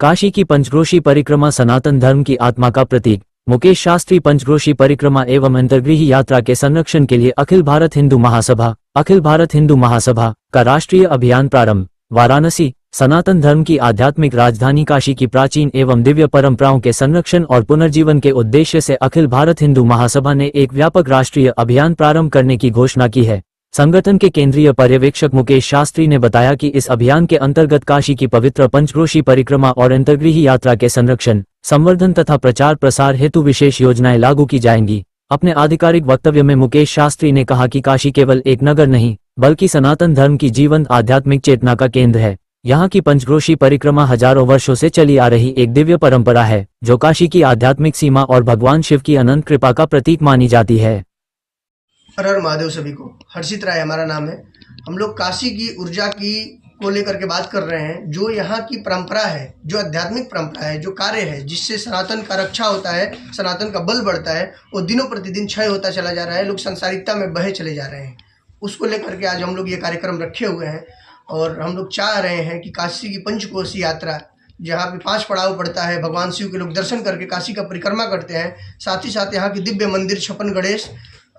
काशी की पंचक्रोशी परिक्रमा सनातन धर्म की आत्मा का प्रतीक। मुकेश शास्त्री पंचक्रोशी परिक्रमा एवं अंतर्गृही यात्रा के संरक्षण के लिए अखिल भारत हिंदू महासभा का राष्ट्रीय अभियान प्रारंभ। वाराणसी। सनातन धर्म की आध्यात्मिक राजधानी काशी की प्राचीन एवं दिव्य परंपराओं के संरक्षण और पुनर्जीवन के उद्देश्य से अखिल भारत हिंदू महासभा ने एक व्यापक राष्ट्रीय अभियान प्रारंभ करने की घोषणा की है। संगठन के केंद्रीय पर्यवेक्षक मुकेश शास्त्री ने बताया कि इस अभियान के अंतर्गत काशी की पवित्र पंचक्रोशी परिक्रमा और अंतर्गृही यात्रा के संरक्षण, संवर्धन तथा प्रचार प्रसार हेतु विशेष योजनाएं लागू की जाएंगी। अपने आधिकारिक वक्तव्य में मुकेश शास्त्री ने कहा कि काशी केवल एक नगर नहीं, बल्कि सनातन धर्म की जीवंत आध्यात्मिक चेतना का केंद्र है। यहाँ की पंचक्रोशी परिक्रमा हजारों वर्षों से चली आ रही एक दिव्य परंपरा है, जो काशी की आध्यात्मिक सीमा और भगवान शिव की अनंत कृपा का प्रतीक मानी जाती है। हर हर महादेव। सभी को हर्षित राय हमारा नाम है। हम लोग काशी की ऊर्जा की को लेकर के बात कर रहे हैं। जो यहाँ की परंपरा है, जो आध्यात्मिक परंपरा है, जो कार्य है, जिससे सनातन का रक्षा होता है, सनातन का बल बढ़ता है, वो दिनों प्रतिदिन क्षय होता चला जा रहा है। लोग संसारिकता में बहे चले जा रहे हैं। उसको लेकर के आज हम लोग ये कार्यक्रम रखे हुए हैं और हम लोग चाह रहे हैं कि काशी की पंचकोशी यात्रा, जहाँ पे 5 पड़ाव पड़ता है, भगवान शिव के लोग दर्शन करके काशी का परिक्रमा करते हैं। साथ ही साथ यहाँ की दिव्य मंदिर छप्पन गणेश,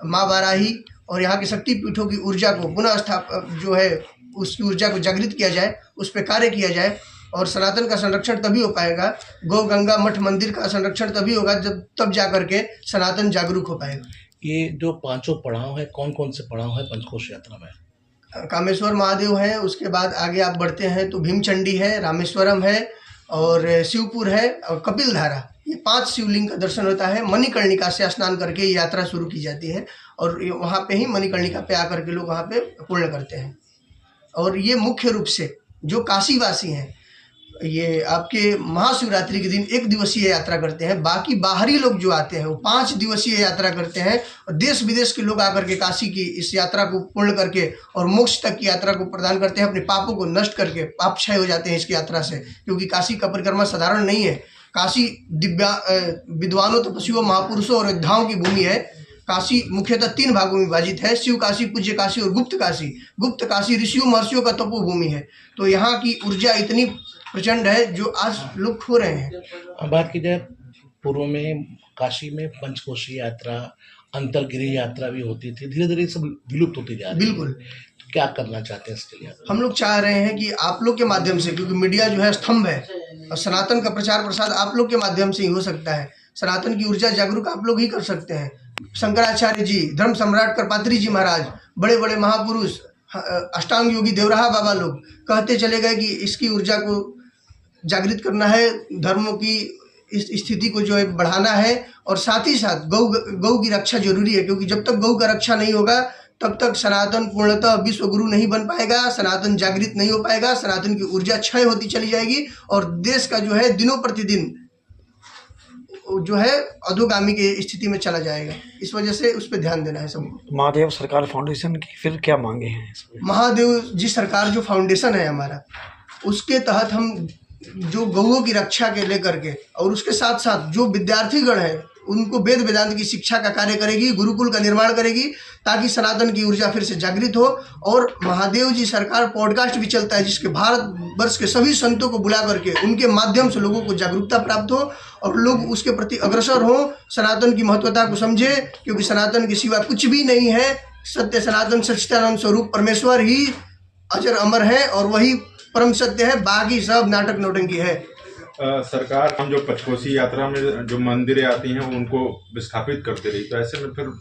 माँ वाराही और यहाँ के शक्ति पीठों की ऊर्जा को पुनः जो है उसकी ऊर्जा को जागृत किया जाए, उस पर कार्य किया जाए। और सनातन का संरक्षण तभी हो पाएगा, गौ गंगा मठ मंदिर का संरक्षण तभी होगा तब जा करके सनातन जागरूक हो पाएगा। ये जो 5 पड़ाव है, कौन कौन से पड़ाव है पंचकोश यात्रा में? कामेश्वर महादेव है, उसके बाद आगे आप बढ़ते हैं तो भीमचंडी है, रामेश्वरम है और शिवपुर है और कपिल धारा। ये 5 शिवलिंग का दर्शन होता है। मणिकर्णिका से स्नान करके ये यात्रा शुरू की जाती है और वहाँ पे ही मणिकर्णिका पे आकर के लोग वहाँ पे पूर्ण करते हैं। और ये मुख्य रूप से जो काशीवासी हैं, ये आपके महाशिवरात्रि के दिन 1 दिवसीय यात्रा करते हैं। बाकी बाहरी लोग जो आते हैं वो 5 दिवसीय यात्रा करते हैं और देश विदेश के लोग आकर के काशी की इस यात्रा को पूर्ण करके और मोक्ष तक की यात्रा को प्रदान करते हैं। अपने पापों को नष्ट करके पाप क्षय हो जाते हैं इसकी यात्रा से, क्योंकि काशी का परिक्रमा साधारण नहीं है। काशी विद्वानों, तपस्वियों, महापुरुषों और योद्धाओं की भूमि है। काशी मुख्यतः 3 भागों में विभाजित है: शिव काशी, पूज्य काशी और गुप्त काशी। गुप्त काशी ऋषियों महर्षियों का तपोभूमि है। तो यहाँ की ऊर्जा इतनी प्रचंड है जो आज लोग खो रहे हैं। बात की जाए, पूर्व में काशी में पंचकोशी यात्रा, अंतर्गृह यात्रा भी होती थी, धीरे धीरे सब विलुप्त होती जा रही है। बिल्कुल। तो क्या करना चाहते हैं इसके लिए? हम लोग चाह रहे हैं कि आप लोग के माध्यम से, क्योंकि मीडिया जो है स्तंभ है और सनातन का प्रचार प्रसार आप लोग के माध्यम से ही हो सकता है। सनातन की ऊर्जा जागरूक आप लोग ही कर सकते हैं। शंकराचार्य जी, धर्म सम्राट करपात्री जी महाराज, बड़े बड़े महापुरुष, अष्टांग योगी देवराहा बाबा लोग कहते चले गए कि इसकी ऊर्जा को जागृत करना है, धर्मों की इस स्थिति को जो है बढ़ाना है। और साथ ही साथ गौ की रक्षा जरूरी है, क्योंकि जब तक गौ का रक्षा नहीं होगा तब तक सनातन पूर्णतः विश्व गुरु नहीं बन पाएगा, सनातन जागृत नहीं हो पाएगा, सनातन की ऊर्जा क्षय होती चली जाएगी और देश का जो है दिनों प्रतिदिन जो है अधोगामी की स्थिति में चला जाएगा। इस वजह से उस पर ध्यान देना है सबको। महादेव सरकार फाउंडेशन की फिर क्या मांगे हैं? महादेव जी सरकार जो फाउंडेशन है हमारा, उसके तहत हम जो गौओं की रक्षा के लेकर के और उसके साथ साथ जो विद्यार्थीगण है उनको वेद वेदांत की शिक्षा का कार्य करेगी, गुरुकुल का निर्माण करेगी, ताकि सनातन की ऊर्जा फिर से जागृत हो। और महादेव जी सरकार पॉडकास्ट भी चलता है, जिसके भारत वर्ष के सभी संतों को बुला करके उनके माध्यम से लोगों को जागरूकता प्राप्त हो और लोग उसके प्रति अग्रसर हो, सनातन की महत्वता को समझे, क्योंकि सनातन के सिवा कुछ भी नहीं है। सत्य सनातन सच्चिदानंद स्वरूप परमेश्वर ही अजर अमर है और वही परम सत्य है, बाकी सब नाटक नौटंकी है। सरकार हम जो पंचकोशी यात्रा में जो मंदिरें आती हैं उनको विस्थापित करते रही, तो ऐसे में फिर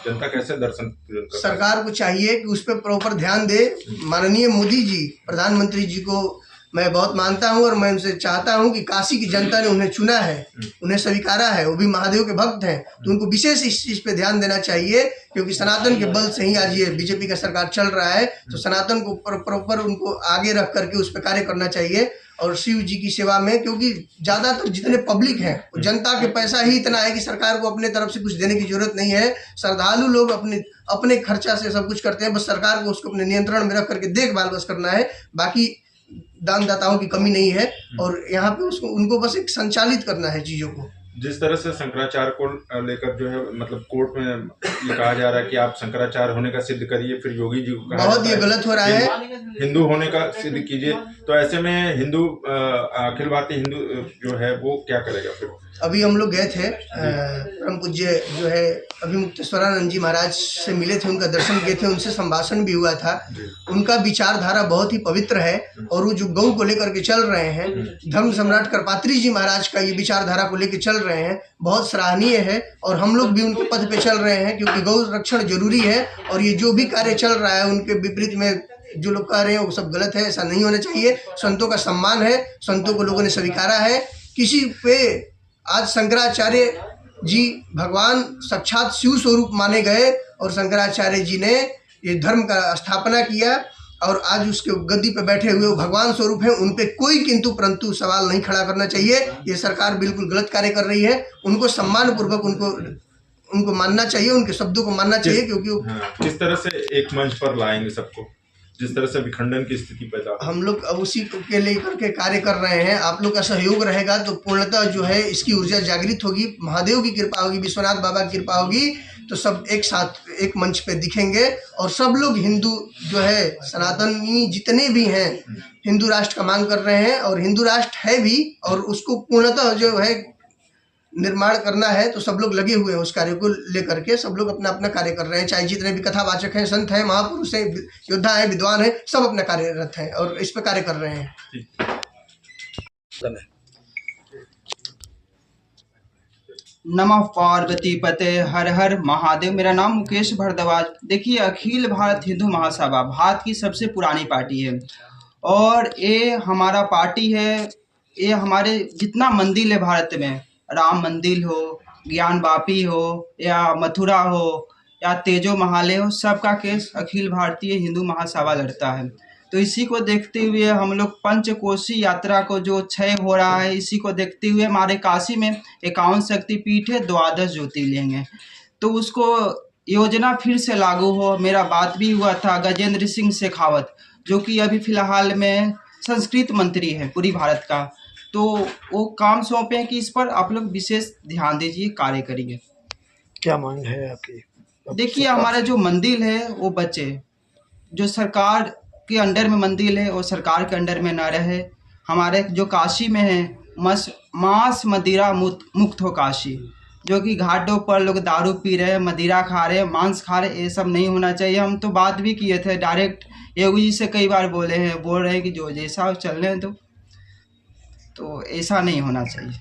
जनता कैसे दर्शन कर? सरकार को चाहिए कि उस पर प्रॉपर ध्यान दे। माननीय मोदी जी, प्रधानमंत्री जी को मैं बहुत मानता हूं और मैं उनसे चाहता हूं कि काशी की जनता ने उन्हें चुना है, उन्हें स्वीकारा है, वो भी महादेव के भक्त हैं, तो उनको विशेष इस चीज़ पे ध्यान देना चाहिए, क्योंकि सनातन के बल से ही आज ये बीजेपी का सरकार चल रहा है। तो सनातन को प्रॉपर उनको आगे रख करके उस पर कार्य करना चाहिए और शिव जी की सेवा में, क्योंकि ज़्यादातर जितने पब्लिक हैं जनता के पैसा ही इतना है कि सरकार को अपने तरफ से कुछ देने की जरूरत नहीं है। श्रद्धालु लोग अपने खर्चा से सब कुछ करते हैं, बस सरकार को उसको अपने नियंत्रण में रख करके देखभाल बस करना है। बाकी दानदाताओं की कमी नहीं है और यहाँ पे उसको उनको बस एक संचालित करना है चीज़ों को। जिस तरह से शंकराचार्य को लेकर जो है मतलब कोर्ट में ये कहा जा रहा है कि आप शंकराचार्य होने का सिद्ध करिए, फिर योगी जी को कहा बहुत जाता ये है गलत हो रहा है। हिंदू होने का सिद्ध कीजिए। तो ऐसे में हिंदू अखिल भारतीय हिंदू जो है वो क्या करेगा फिर? अभी हम लोग गए थे परम पूज्य जो है अभिमुक्तेश्वरानंद जी महाराज से मिले थे, उनका दर्शन किए थे, उनसे संभाषण भी हुआ था। उनका विचारधारा बहुत ही पवित्र है और वो जो गौ को लेकर के चल रहे हैं, धर्म सम्राट करपात्री जी महाराज का ये विचारधारा को लेकर चल रहे हैं, बहुत सराहनीय है। और हम लोग भी उनके पथ पे चल रहे हैं क्योंकि गौ रक्षण जरूरी है। और ये जो भी कार्य चल रहा है उनके विपरीत में जो लोग कह रहे हैं वो सब गलत है, ऐसा नहीं होना चाहिए। संतों का सम्मान है, संतों को लोगों ने स्वीकारा है। किसी पे आज शंकराचार्य जी भगवान साक्षात शिव स्वरूप माने गए और शंकराचार्य जी ने ये धर्म का स्थापना किया और आज उसके गद्दी पे बैठे हुए वो भगवान स्वरूप हैं। उन पे कोई किंतु परंतु सवाल नहीं खड़ा करना चाहिए। ये सरकार बिल्कुल गलत कार्य कर रही है। उनको सम्मान पूर्वक उनको मानना चाहिए, उनके शब्दों को मानना चाहिए क्योंकि किस तरह से एक मंच पर लाएंगे सबको, जिस तरह से विखंडन की स्थिति पैदा हम लोग अब उसी के लेकर के कार्य कर रहे हैं। आप लोग का सहयोग रहेगा तो पूर्णतः जो है इसकी ऊर्जा जागृत होगी, महादेव की कृपा होगी, विश्वनाथ बाबा की कृपा होगी, तो सब एक साथ एक मंच पे दिखेंगे और सब लोग हिंदू जो है सनातनी जितने भी हैं हिंदू राष्ट्र का मांग कर रहे हैं और हिंदू राष्ट्र है भी और उसको पूर्णतः जो है निर्माण करना है। तो सब लोग लगे हुए हैं उस कार्य को लेकर के, सब लोग अपना अपना कार्य कर रहे हैं। चाहे जितने भी कथावाचक हैं, संत हैं, महापुरुष हैं, योद्धा हैं, विद्वान हैं, सब अपना कार्यरत हैं और इस पर कार्य कर रहे हैं। नमः पार्वती पते हर हर महादेव। मेरा नाम मुकेश भारद्वाज। देखिए, अखिल भारत हिंदू महासभा भारत की सबसे पुरानी पार्टी है और ये हमारा पार्टी है। ये हमारे जितना मंदिर है भारत में, राम मंदिर हो, ज्ञान वापी हो या मथुरा हो या तेजो महाले हो, सबका केस अखिल भारतीय हिंदू महासभा लड़ता है। तो इसी को देखते हुए हम लोग पंचकोशी यात्रा को जो क्षय हो रहा है, इसी को देखते हुए हमारे काशी में 51 शक्तिपीठ है, 12 ज्योतिर्लिंग है, तो उसको योजना फिर से लागू हो। मेरा बात भी हुआ था गजेंद्र सिंह शेखावत, जो कि अभी फिलहाल में संस्कृत मंत्री है पूरी भारत का, तो वो काम सौंपे हैं कि इस पर आप लोग विशेष ध्यान दीजिए, कार्य करिए। क्या मांग है आपकी? देखिए, हमारा जो मंदिर है वो बचे, जो सरकार के अंडर में मंदिर है वो सरकार के अंडर में ना रहे। हमारे जो काशी में है मांस मदिरा मुक्त हो काशी, जो कि घाटों पर लोग दारू पी रहे हैं, मदिरा खा रहे हैं, मांस खा रहे हैं, ये सब नहीं होना चाहिए। हम तो बात भी किए थे डायरेक्ट योगी जी से, कई बार बोल रहे हैं कि जो जैसा चल रहे हैं तो ऐसा नहीं होना चाहिए।